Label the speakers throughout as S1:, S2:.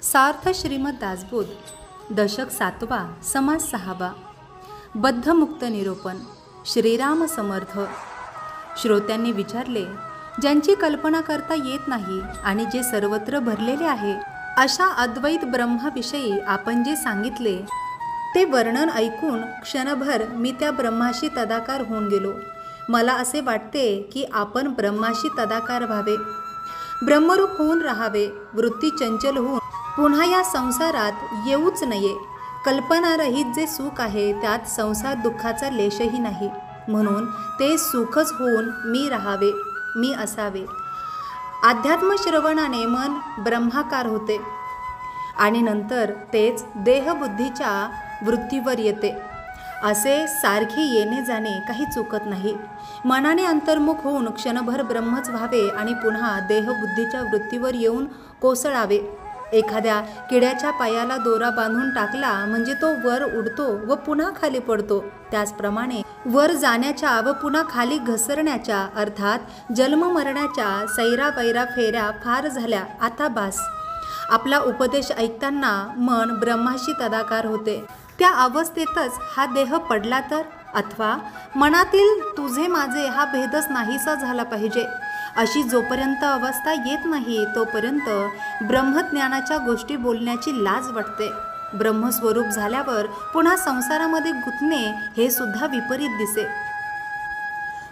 S1: सार्थ श्रीमद दासबोध दशक 7वा समास 6वा बद्धमुक्त निरूपण श्रीराम समर्थ। श्रोत्यांनी विचारले, ज्यांची कल्पना करता येत नाही आणि जे सर्वत्र भरलेले आहे अशा अद्वैत ब्रह्माविषयी आपण जे सांगितले ते वर्णन ऐकून क्षणभर मी त्या ब्रह्माशी तदाकार होऊन गेलो। मला असे वाटते की आपण ब्रह्माशी तदाकार व्हावे, ब्रह्मरूप होऊन राहावे, वृत्ती चंचल होऊन पुन्हा या संसारात येऊच नये। कल्पनारहित जे सुख आहे त्यात संसार दुःखाचा लेशही नाही, म्हणून ते सुखच होऊन मी राहावे, मी असावे। अध्यात्म श्रवणाने मन ब्रह्माकार होते आणि नंतर तेच देहबुद्धीच्या वृत्तीवर येते। असे सारखे येणे जाणे काही चुकत नाही। मनाने अंतर्मुख होऊन क्षणभर ब्रह्मच व्हावे आणि पुन्हा देहबुद्धीच्या वृत्तीवर येऊन कोसळावे। एखाद्या किड्याच्या पायाला दोरा बांधून टाकला म्हणजे तो वर उडतो व पुन्हा खाली पडतो, त्याचप्रमाणे वर जाण्याच्या व पुन्हा खाली घसरण्याच्या अर्थात जन्म मरण्याच्या सैरावैरा फेऱ्या फार झाल्या, आता बास। आपला उपदेश ऐकताना मन ब्रह्माशी तदाकार होते। त्या अवस्थेतच हा देह पडला तर, अथवा मनातील तुझे माझे हा भेदच नाहीसा झाला पाहिजे। अशी जोपर्यंत अवस्था येत नाही तोपर्यंत ब्रह्मज्ञानाच्या गोष्टी बोलण्याची लाज वाटते। ब्रह्मस्वरूप झाल्यावर पुन्हा संसारामध्ये गुंतणे हे सुद्धा विपरीत दिसे।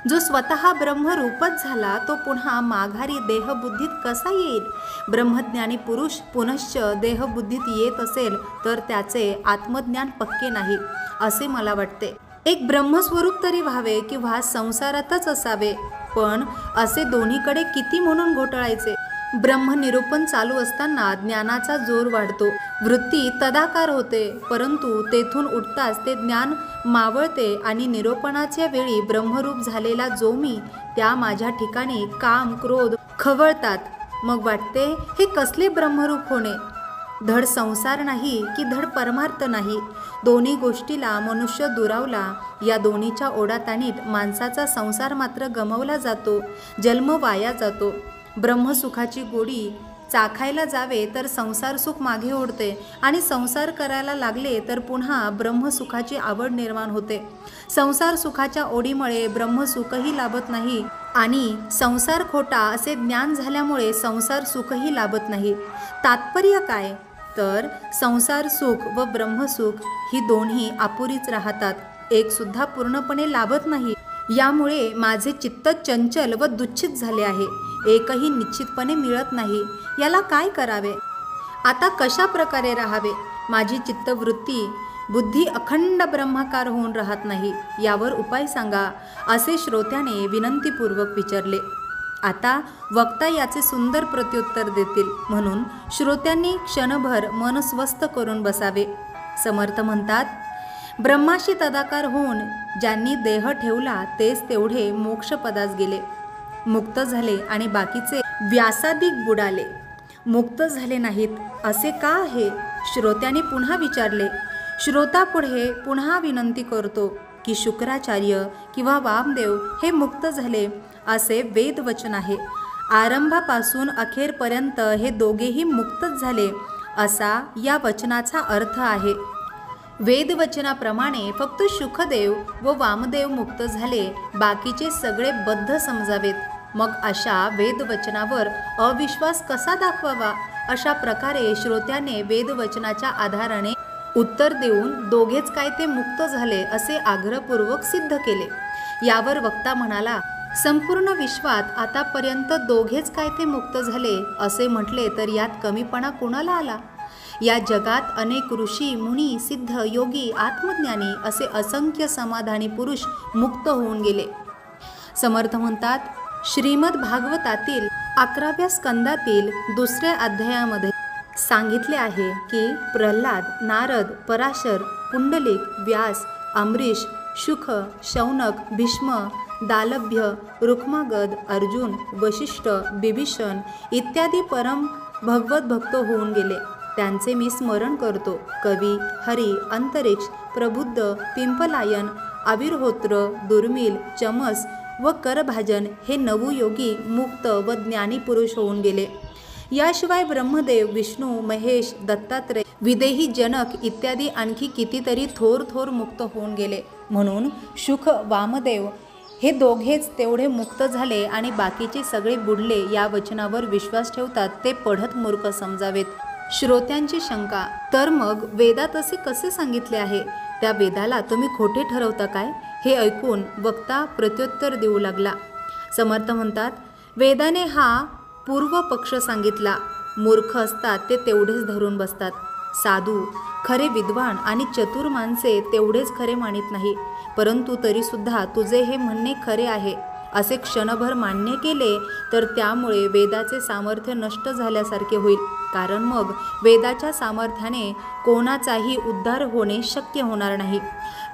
S1: जो स्वतः ब्रह्मरूपच झाला तो पुन्हा माघारी देहबुद्धीत कसा येईल? ब्रह्मज्ञानी पुरुष पुनश्च देहबुद्धीत येत असेल तर त्याचे आत्मज्ञान पक्के नाही असे मला वाटते। एक ब्रह्मस्वरूप तरी व्हावे किंवा संसारातच असावे, पण असे दोन्हीकडे किती म्हणून घोटाळायचे? ब्रह्मनिरूपण चालू असताना ज्ञानाचा जोर वाढतो, वृत्ती तदाकार होते, परंतु तेथून उठताच ते ज्ञान मावळते आणि निरूपणाच्या वेळी ब्रह्मरूप झालेला जो मी त्या माझ्या ठिकाणी काम क्रोध खवळतात। मग वाटते हे कसले ब्रह्मरूप होणे? धड संसार नाही की धड परमार्थ नाही, दोन्ही गोष्टीला मनुष्य दुरावला। या दोन्हीच्या ओढाताणीत माणसाचा संसार मात्र गमावला जातो, जन्म वाया जातो। ब्रह्मसुखाची गोडी चाखायला जावे तर संसार सुख मागे ओढते आणि संसार करायला लागले तर पुन्हा ब्रह्मसुखाची आवड निर्माण होते। संसार सुखाच्या ओढीमुळे ब्रह्मसुखही लाभत नाही आणि संसार खोटा असे ज्ञान झाल्यामुळे संसार सुखही लाभत नाही। तात्पर्य काय? तर संसार सुख व ब्रह्मसुख ही दोन्ही अपुरीच राहतात, एक सुद्धा पूर्णपणे लाभत नाही। यामुळे माझे चित्त चंचल व दुःखित झाले आहे, एकही निश्चितपणे मिळत नाही। याला काय करावे? आता कशा प्रकारे राहावे? माझी चित्तवृत्ती बुद्धी अखंड ब्रह्माकार होऊन राहत नाही, यावर उपाय सांगा असे श्रोत्याने विनंतीपूर्वक विचारले। आता वक्ता याचे सुंदर प्रत्युत्तर देतील, म्हणून श्रोत्यांनी क्षणभर मन स्वस्थ करून बसावे। समर्थ म्हणतात, ब्रह्माशी तदाकार होऊन ज्यांनी देह ठेवला तेच तेवढे मोक्षपदास गेले, मुक्त झाले आणि बाकीचे व्यासादिक बुडाले, मुक्त झाले नाहीत असे का आहे? श्रोत्याने पुन्हा विचारले। श्रोता पुढे पुन्हा विनंती करतो की शुक्राचार्य किंवा वामदेव हे मुक्त झाले असे वेदवचन आहे, आरंभापासून अखेरपर्यंत हे दोघेही मुक्तच झाले असा या वचनाचा अर्थ आहे। वेदवचनाप्रमाणे फक्त शुकदेव व वामदेव मुक्त झाले, बाकीचे सगळे बद्ध समजावेत। मग अशा वेदवचनावर अविश्वास कसा दाखवावा? अशा प्रकारे श्रोत्याने वेदवचनाच्या आधाराने उत्तर देऊन दोघेच काय ते मुक्त झाले असे आग्रहपूर्वक सिद्ध केले। यावर वक्ता म्हणाला, संपूर्ण विश्वात आतापर्यंत दोघेच काय ते मुक्त झाले असे म्हटले तर यात कमीपणा कोणाला आला? या जगात अनेक ऋषी मुनी सिद्ध योगी आत्मज्ञानी असे असंख्य समाधानी पुरुष मुक्त होऊन गेले। समर्थ म्हणतात, श्रीमद भागवतातील 11व्या स्कंदातील 2ऱ्या अध्यायामध्ये सांगितले आहे की प्रल्हाद, नारद, पराशर, पुंडलिक, व्यास, अमरीश, शुक, शौनक, भीष्म, दालभ्य, रुक्मागद, अर्जुन, वशिष्ठ, बिभीषण इत्यादी परम भगवत भक्त होऊन गेले। त्यांचे मी स्मरण करतो। कवी, हरी, अंतरिक्ष, प्रबुद्ध, पिंपलायन, आविर्होत्र, दुर्मिल, चमस व करभाजन हे 9 योगी मुक्त व ज्ञानी पुरुष होऊन गेले। याशिवाय ब्रह्मदेव, विष्णू, महेश, दत्तात्रय, विदेही, जनक इत्यादी आणखी कितीतरी थोर थोर मुक्त होऊन गेले. म्हणून शुक, वामदेव हे दोघेच तेवढे मुक्त झाले आणि बाकीचे सगळे बुडले. या वचनावर विश्वास ठेवतात ते पढत मूर्ख समजावेत. श्रोत्यांची शंका, तर मग वेदात असे कसे सांगितले आहे? त्या वेदाला तुम्ही खोटे ठरवता काय? हे ऐकून वक्ता प्रत्युत्तर देऊ लागला. समर्थ म्हणतात, वेदाने हा पूर्व पक्ष सांगितला. मूर्ख असतात ते तेवढेच धरून बसतात. साधू, खरे विद्वान आणि चतुर माणसे तेवढेच खरे मानित नाही. परंतु तरीसुद्धा तुझे हे म्हणणे खरे आहे असे क्षणभर मान्य केले तर त्यामुळे वेदाचे सामर्थ्य नष्ट झाल्यासारखे होईल. कारण मग वेदाच्या सामर्थ्याने कोणाचाही उद्धार होणे शक्य होणार नाही.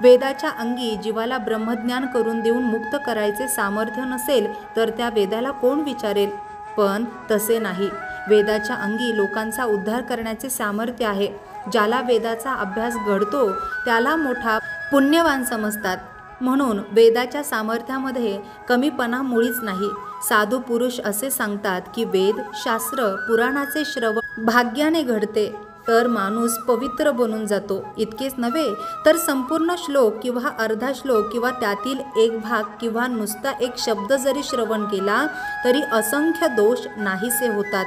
S1: वेदाच्या अंगी जीवाला ब्रह्मज्ञान करून देऊन मुक्त करायचे सामर्थ्य नसेल तर त्या वेदाला कोण विचारेल? पण तसे नाही. वेदाच्या अंगी लोकांचा उद्धार करण्याचे सामर्थ्य आहे. ज्याला वेदाचा अभ्यास घडतो त्याला मोठा पुण्यवान समजतात. म्हणून वेदाच्या सामर्थ्यामध्ये कमीपणा मुळीच नाही. साधू पुरुष असे सांगतात की वेद, शास्त्र, पुराणाचे श्रवण भाग्याने घडते तर माणूस पवित्र बनून जातो. इतकेच नव्हे तर संपूर्ण श्लोक किंवा अर्धा श्लोक किंवा त्यातील एक भाग किंवा नुसता एक शब्द जरी श्रवण केला तरी असंख्य दोष नाहीसे होतात.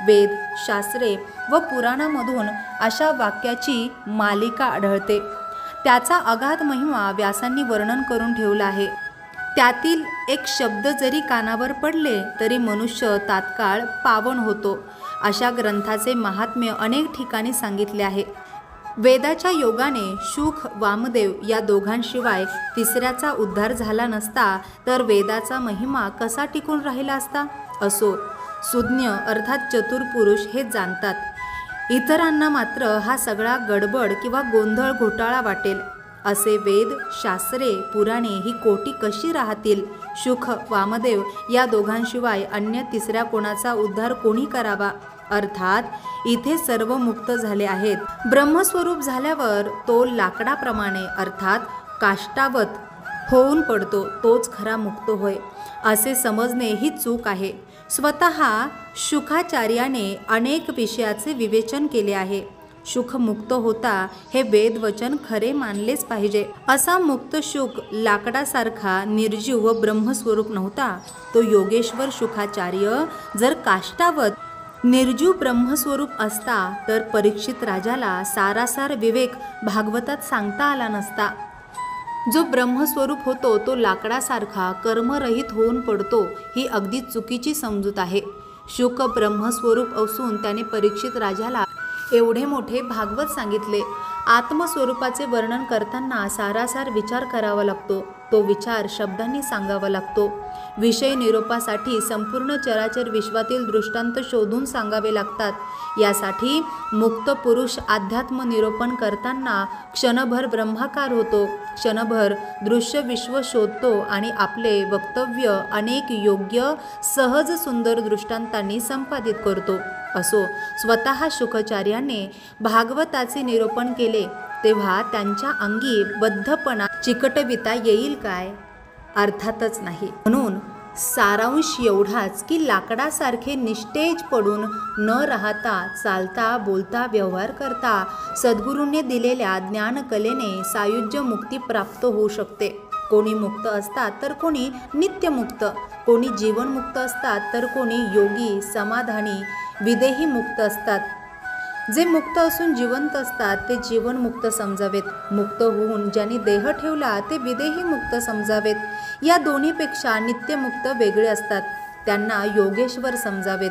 S1: वेद, शास्त्रे व पुराणामधून अशा वाक्याची मालिका आढळते. त्याचा अगाध महिमा व्यासांनी वर्णन करून ठेवला आहे. त्यातील एक शब्द जरी कानावर पडले तरी मनुष्य तात्काळ पावन होतो. अशा ग्रंथाचे महात्म्य अनेक ठिकाणी सांगितले आहे. वेदाच्या योगाने शुक, वामदेव या दोघांशिवाय तिसऱ्याचा उद्धार झाला नसता तर वेदाचा महिमा कसा टिकून राहिला असता? असो, सुज्ञ अर्थात चतुर पुरुष हे जाणतात. इतरांना मात्र हा सगळा गडबड किंवा गोंधळ घोटाळा वाटेल. असे वेद, शास्त्रे, पुराणे ही कोटी कशी राहतील? शुक, वामदेव या दोघांशिवाय अन्य तिसऱ्या कोणाचा उद्धार कोणी करावा? अर्थात इथे सर्व मुक्त झाले आहेत. ब्रह्मस्वरूप झाल्यावर तो लाकडाप्रमाणे अर्थात काष्टावत होऊन पडतो, तोच खरा मुक्त होय असे समजणे ही चूक आहे. स्वतः शुकाचार्याने अनेक विषयाचे विवेचन केले आहे. शुक मुक्त होता हे वेदवचन खरे मानलेच पाहिजे. असा मुक्त शुक लाकडासारखा निर्जीव व ब्रह्मस्वरूप नव्हता. तो योगेश्वर शुकाचार्य जर काष्टावत निर्जीव ब्रह्मस्वरूप असता तर परीक्षित राजाला सारासार विवेक भागवतात सांगता आला नसता. जो ब्रह्मस्वरूप होतो तो लाकडासारखा कर्मरहित होऊन पडतो ही अगदी चुकीची समजूत आहे. शुक ब्रह्मस्वरूप असून त्याने परीक्षित राजाला एवढे मोठे भागवत सांगितले. आत्मस्वरूपाचे वर्णन करताना सारासार विचार करावा लागतो. तो विचार शब्दांनी सांगावा लागतो. विषय निरोपासाठी संपूर्ण चराचर विश्वातील दृष्टांत शोधून सांगावे लागतात. यासाठी मुक्त पुरुष अध्यात्म निरोपण करताना क्षणभर ब्रह्माकार होतो, क्षणभर दृश्य विश्व शोधतो आणि आपले वक्तव्य अनेक योग्य सहज सुंदर दृष्टांतांनी संपादित करतो. असो, स्वतः शुकाचार्याने भागवताचे निरूपण केले तेव्हा त्यांच्या अंगी बद्धपणा चिकटविता येईल काय? अर्थातच नाही. म्हणून सारांश एवढाच की लाकडासारखे निस्तेज पडून न राहता चालता बोलता व्यवहार करता सद्गुरूंनी दिलेल्या ज्ञानकलेने सायुज्य मुक्ती प्राप्त होऊ शकते. कोणी मुक्त असतात तर कोणी नित्यमुक्त, कोणी जीवनमुक्त असतात तर कोणी योगी, समाधानी, विदेही मुक्त असतात. जे मुक्त असून जिवंत असतात ते जीवनमुक्त समजावेत. मुक्त होऊन ज्यांनी देह ठेवला ते विदेही मुक्त समजावेत. या दोन्हीपेक्षा नित्यमुक्त वेगळे असतात, त्यांना योगेश्वर समजावेत.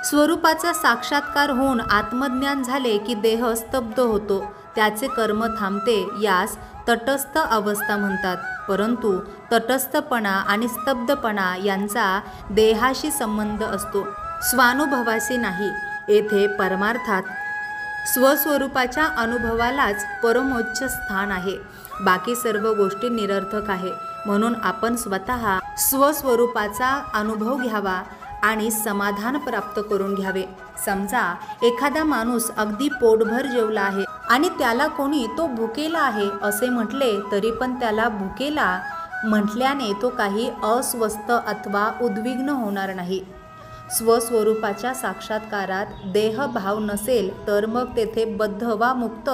S1: स्वरूपाचा साक्षात्कार होऊन आत्मज्ञान झाले की देह स्तब्ध होतो, त्याचे कर्म थांबते. यास तटस्थ अवस्था म्हणतात. परंतु तटस्थपणा आणि स्तब्धपणा यांचा देहाशी संबंध असतो, स्वानुभवाशी नाही. येथे परमार्थात स्वस्वरूपाच्या अनुभवालाच परमोच्च स्थान आहे. बाकी सर्व गोष्टी निरर्थक आहे. म्हणून आपण स्वतः स्वस्वरूपाचा अनुभव घ्यावा आणि समाधान प्राप्त करून घ्यावे. समजा एखादा माणूस अगदी पोटभर जेवला आहे आणि त्याला कोणी तो भुकेला आहे असे म्हटले तरी पण त्याला भुकेला म्हटल्याने तो काही अस्वस्थ अथवा उद्विग्न होणार नाही. स्वस्वरूपाच्या साक्षात्कारात देहभाव नसेल तर मग तेथे बद्ध वा मुक्त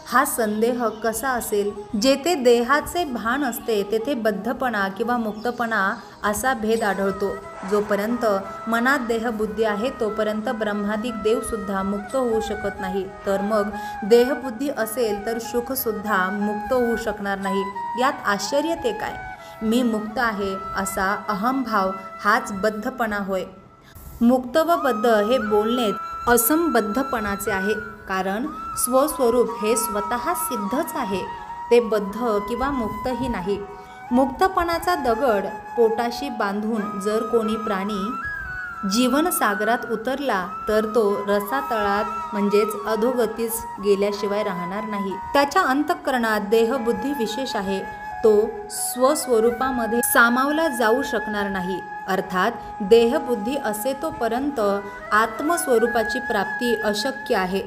S1: हा संदेह कसा असेल? जेथे देहाचे भान असते तेथे बद्धपणा किंवा मुक्तपणा असा भेद आढळतो. जोपर्यंत मनात देहबुद्धी आहे तोपर्यंत ब्रह्मादिक देवसुद्धा मुक्त होऊ शकत नाही. तर मग देहबुद्धी असेल तर सुखसुद्धा मुक्त होऊ शकणार नाही. यात आश्चर्य ते काय? मी मुक्त आहे असा अहंभाव हाच बद्धपणा होय. मुक्त व बद्ध हे बोलणे असंबद्धपणाचे आहे. कारण स्वस्वरूप हे स्वतः सिद्धच आहे. ते बद्ध किंवा मुक्तही नाही. मुक्तपणाचा दगड पोटाशी बांधून जर कोणी प्राणी जीवनसागरात उतरला तर तो रसातळात म्हणजेच अधोगतीस गेल्याशिवाय राहणार नाही. त्याच्या अंतःकरणात देहबुद्धी विशेष आहे. तो स्वस्वरूपामध्ये सामावला जाऊ शकणार नाही. अर्थात देहबुद्धी असे तोपर्यंत आत्मस्वरूपाची प्राप्ती अशक्य आहे.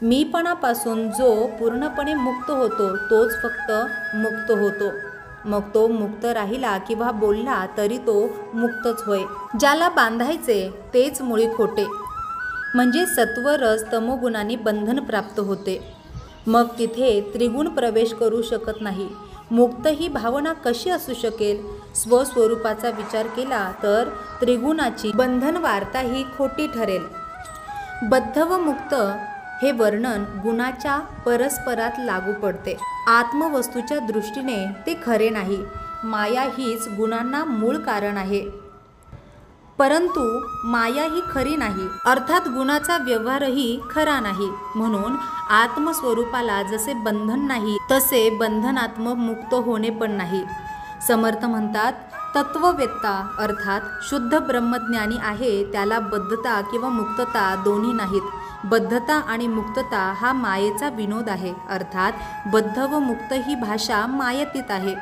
S1: मीपणापासून जो पूर्णपणे मुक्त होतो तोच फक्त मुक्त होतो. मग तो मुक्त राहिला किंवा बोलला तरी तो मुक्तच होय. ज्याला बांधायचे तेच मुळी खोटे, म्हणजे सत्व रज तमोगुणांनी बंधन प्राप्त होते. मग तिथे त्रिगुण प्रवेश करू शकत नाही. मुक्त ही भावना कशी असू शकेल? स्वस्वरूपाचा विचार केला तर त्रिगुणाची बंधन वार्ता ही खोटी ठरेल. बद्ध व मुक्त हे वर्णन गुणाच्या परस्परात लागू पडते. आत्मवस्तूच्या दृष्टीने ते खरे नाही. माया हीच गुणांना मूळ कारण आहे, परंतु माया ही खरी नाही. अर्थात गुणाचा व्यवहारही खरा नाही. म्हणून आत्मस्वरूपाला जसे बंधन नाही तसे बंधनात्मक मुक्त होणे पण नाही. समर्थ म्हणतात, तत्ववेत्ता अर्थात शुद्ध ब्रह्मज्ञानी आहे त्याला बद्धता किंवा मुक्तता दोन्ही नाहीत. बद्धता आणि मुक्तता हा मायेचा विनोद आहे. अर्थात बद्ध व मुक्त ही भाषा मायेतीत आहे.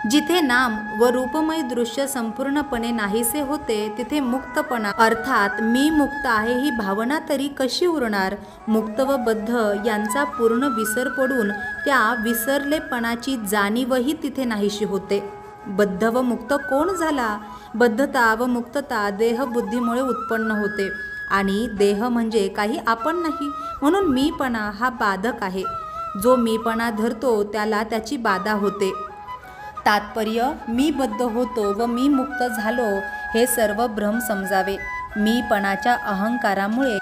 S1: जिथे नाम व रूपमय दृश्य संपूर्णपणे नाहीसे होते तिथे मुक्तपणा अर्थात मी मुक्त आहे ही भावना तरी कशी उरणार? मुक्त व बद्ध यांचा पूर्ण विसर पडून त्या विसरलेपणाची जाणीवही तिथे नाहीशी होते. बद्ध व मुक्त कोण झाला? बद्धता व मुक्तता देहबुद्धीमुळे उत्पन्न होते आणि देह म्हणजे काही आपण नाही. म्हणून मीपणा हा बाधक आहे. जो मीपणा धरतो त्याला त्याची बाधा होते. तात्पर्य, मी बद्ध होतो व मी मुक्त झालो हे सर्व भ्रम समजावे. मीपणाच्या अहंकारामुळे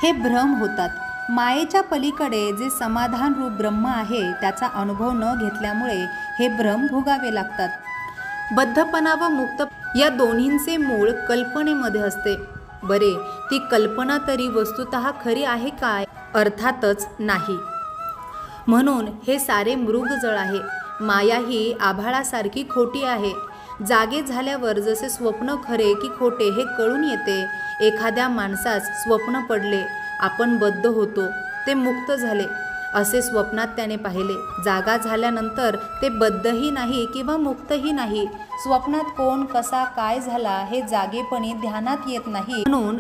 S1: हे भ्रम होतात. मायेच्या पलीकडे जे समाधान रूप ब्रह्म आहे त्याचा अनुभव न घेतल्यामुळे हे भ्रम भोगावे लागतात. बद्धपणा व मुक्त या दोन्हींचे मूळ कल्पनेमध्ये असते. बरे, ती कल्पना तरी वस्तुतः खरी आहे काय? अर्थातच नाही. म्हणून हे सारे मृगजळ आहे. माया ही आभाळासारखी खोटी आहे. जागे झाल्यावर जसे स्वप्न खरे की खोटे हे कळून येते. एखाद्या माणसास स्वप्न पडले, आपण बद्ध होतो, ते मुक्त झाले असे स्वप्नात त्याने पाहिले. जागा झाल्यानंतर ते बद्धही नाही किंवा मुक्तही नाही. स्वप्नात कोण कसा काय झाला हे जागेपणी ध्यानात येत नाही. म्हणून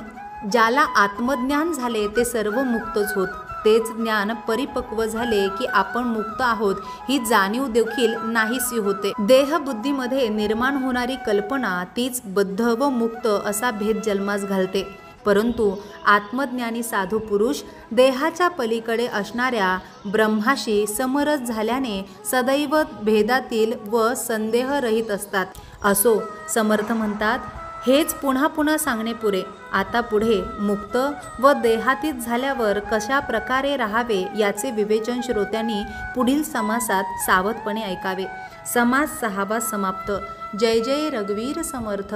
S1: ज्याला आत्मज्ञान झाले ते सर्व मुक्तच होत. तेच ज्ञान परिपक्व झाले की आपण मुक्त आहोत ही जाणीव देखील नाहीशी होते. देहबुद्धीमध्ये निर्माण होणारी कल्पना तीच बद्ध व मुक्त असा भेद जन्मास घालते. परंतु आत्मज्ञानी साधू पुरुष देहाच्या पलीकडे असणाऱ्या ब्रह्माशी समरस झाल्याने सदैव भेदातील व संदेहरहित असतात. असो, समर्थ म्हणतात, हेच पुन्हा पुन्हा सांगणे पुरे. आता पुढे मुक्त व देहातीत झाल्यावर कशा प्रकारे राहावे याचे विवेचन श्रोत्यांनी पुढील समासात सावधपणे ऐकावे. समास 6वा समाप्त. जय जय रघुवीर समर्थ.